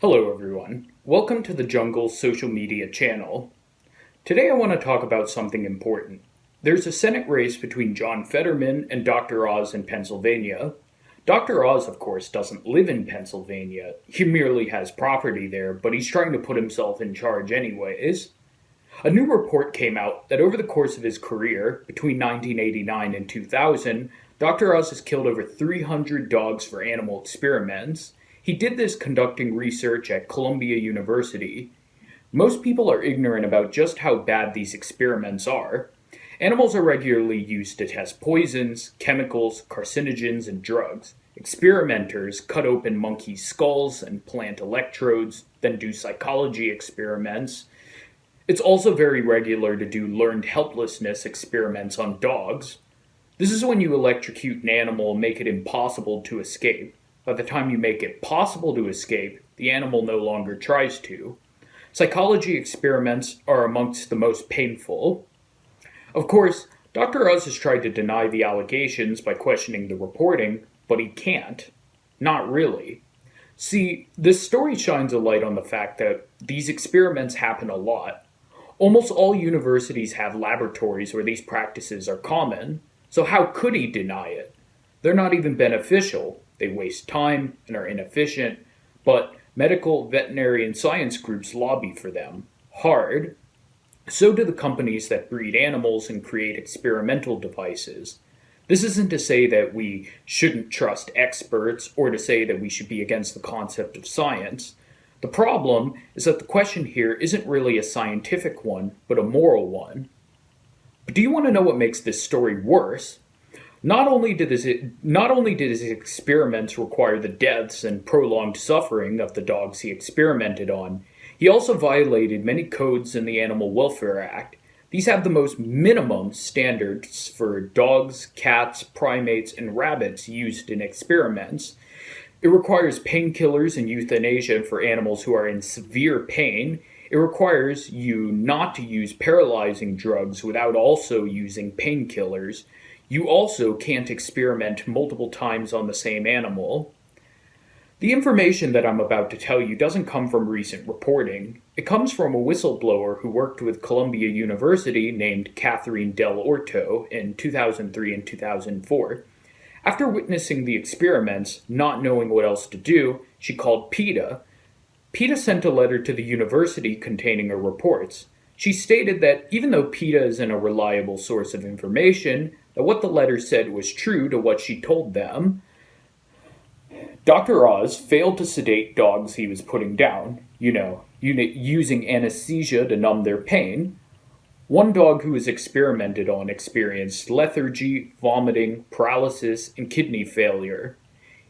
Hello everyone, welcome to the Jungle social media channel. Today I want to talk about something important. There's a Senate race between John Fetterman and Dr. Oz in Pennsylvania. Dr. Oz, of course, doesn't live in Pennsylvania. He merely has property there, but he's trying to put himself in charge anyways. A new report came out that over the course of his career, between 1989 and 2000, Dr. Oz has killed over 300 dogs for animal experiments. He did this conducting research at Columbia University. Most people are ignorant about just how bad these experiments are. Animals are regularly used to test poisons, chemicals, carcinogens, and drugs. Experimenters cut open monkeys' skulls and plant electrodes, then do psychology experiments. It's also very regular to do learned helplessness experiments on dogs. This is when you electrocute an animal and make it impossible to escape. By the time you make it possible to escape, the animal no longer tries to. Psychology experiments are amongst the most painful. Of course, Dr. Oz has tried to deny the allegations by questioning the reporting, but he can't. Not really. See, this story shines a light on the fact that these experiments happen a lot. Almost all universities have laboratories where these practices are common, so how could he deny it? They're not even beneficial. They waste time and are inefficient, but medical, veterinary, and science groups lobby for them hard. So do the companies that breed animals and create experimental devices. This isn't to say that we shouldn't trust experts or to say that we should be against the concept of science. The problem is that the question here isn't really a scientific one, but a moral one. But do you want to know what makes this story worse? Not only did his experiments require the deaths and prolonged suffering of the dogs he experimented on, he also violated many codes in the Animal Welfare Act. These have the most minimum standards for dogs, cats, primates, and rabbits used in experiments. It requires painkillers and euthanasia for animals who are in severe pain. It requires you not to use paralyzing drugs without also using painkillers. You also can't experiment multiple times on the same animal. The information that I'm about to tell you doesn't come from recent reporting. It comes from a whistleblower who worked with Columbia University named Dell'Orto in 2003 and 2004. After witnessing the experiments, not knowing what else to do, she called PETA. PETA sent a letter to the university containing her reports. She stated that even though PETA isn't a reliable source of information, that what the letter said was true to what she told them. Dr. Oz failed to sedate dogs he was putting down, using anesthesia to numb their pain. One dog who was experimented on experienced lethargy, vomiting, paralysis, and kidney failure.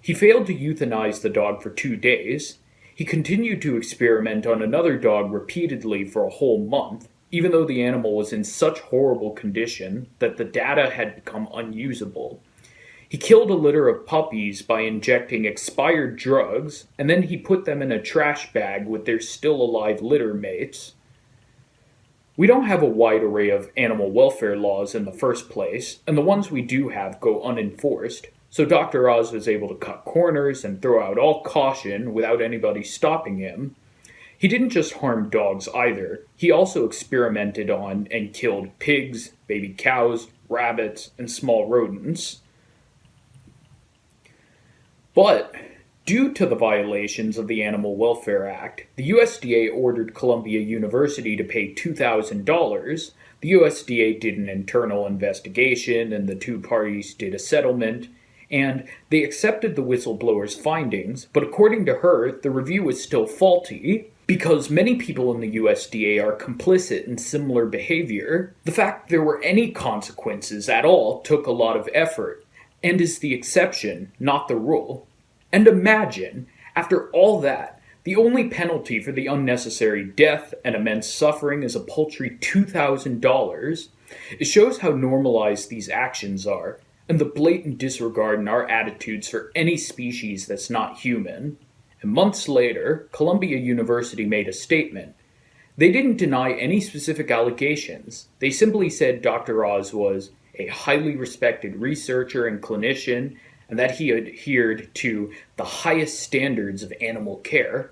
He failed to euthanize the dog for 2 days. He continued to experiment on another dog repeatedly for a whole month, even though the animal was in such horrible condition that the data had become unusable. He killed a litter of puppies by injecting expired drugs, and then he put them in a trash bag with their still alive litter mates. We don't have a wide array of animal welfare laws in the first place, and the ones we do have go unenforced, so Dr. Oz was able to cut corners and throw out all caution without anybody stopping him. He didn't just harm dogs either. He also experimented on and killed pigs, baby cows, rabbits, and small rodents. But due to the violations of the Animal Welfare Act, the USDA ordered Columbia University to pay $2,000. The USDA did an internal investigation and the two parties did a settlement, and they accepted the whistleblower's findings, but according to her, the review was still faulty because many people in the USDA are complicit in similar behavior. The fact there were any consequences at all took a lot of effort, and is the exception, not the rule. And imagine, after all that, the only penalty for the unnecessary death and immense suffering is a paltry $2,000. It shows how normalized these actions are, and the blatant disregard in our attitudes for any species that's not human. And months later, Columbia University made a statement. They didn't deny any specific allegations. They simply said Dr. Oz was a highly respected researcher and clinician, and that he adhered to the highest standards of animal care.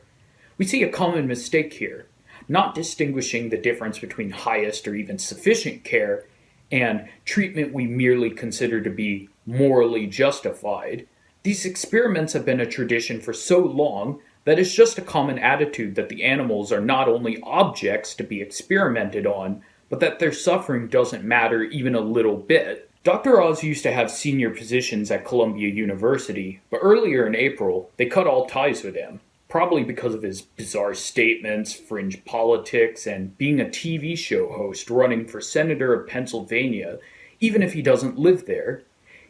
We see a common mistake here, not distinguishing the difference between highest or even sufficient care and treatment we merely consider to be morally justified. These experiments have been a tradition for so long that it's just a common attitude that the animals are not only objects to be experimented on, but that their suffering doesn't matter even a little bit. Dr. Oz used to have senior positions at Columbia University, but earlier in April, they cut all ties with him, probably because of his bizarre statements, fringe politics, and being a TV show host running for Senator of Pennsylvania, even if he doesn't live there.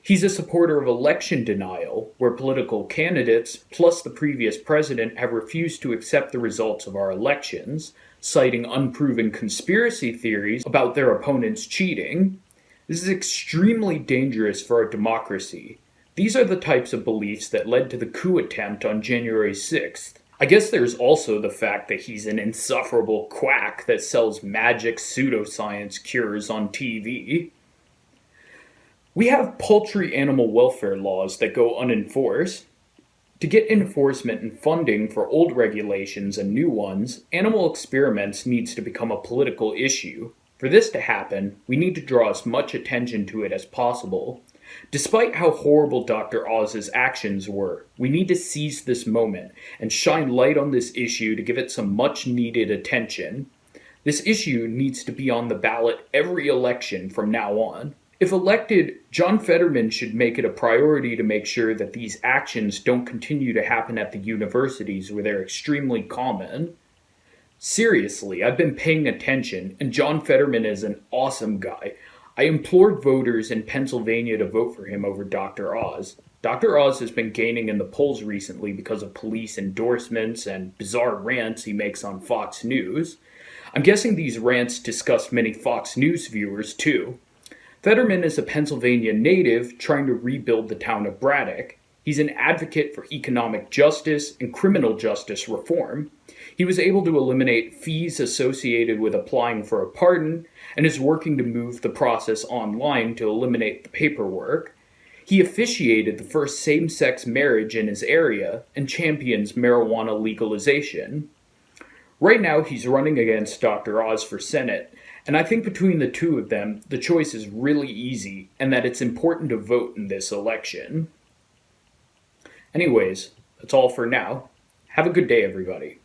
He's a supporter of election denial, where political candidates, plus the previous president, have refused to accept the results of our elections, citing unproven conspiracy theories about their opponents cheating. This is extremely dangerous for our democracy. These are the types of beliefs that led to the coup attempt on January 6th. I guess there's also the fact that he's an insufferable quack that sells magic pseudoscience cures on TV. We have paltry animal welfare laws that go unenforced. To get enforcement and funding for old regulations and new ones, animal experiments needs to become a political issue. For this to happen, we need to draw as much attention to it as possible. Despite how horrible Dr. Oz's actions were, we need to seize this moment and shine light on this issue to give it some much needed attention. This issue needs to be on the ballot every election from now on. If elected, John Fetterman should make it a priority to make sure that these actions don't continue to happen at the universities where they're extremely common. Seriously, I've been paying attention, and John Fetterman is an awesome guy. I implored voters in Pennsylvania to vote for him over Dr. Oz. Dr. Oz has been gaining in the polls recently because of police endorsements and bizarre rants he makes on Fox News. I'm guessing these rants disgust many Fox News viewers too. Fetterman is a Pennsylvania native trying to rebuild the town of Braddock. He's an advocate for economic justice and criminal justice reform. He was able to eliminate fees associated with applying for a pardon and is working to move the process online to eliminate the paperwork. He officiated the first same-sex marriage in his area and champions marijuana legalization. Right now, he's running against Dr. Oz for Senate, and I think between the two of them, the choice is really easy and that it's important to vote in this election. Anyways, that's all for now. Have a good day, everybody.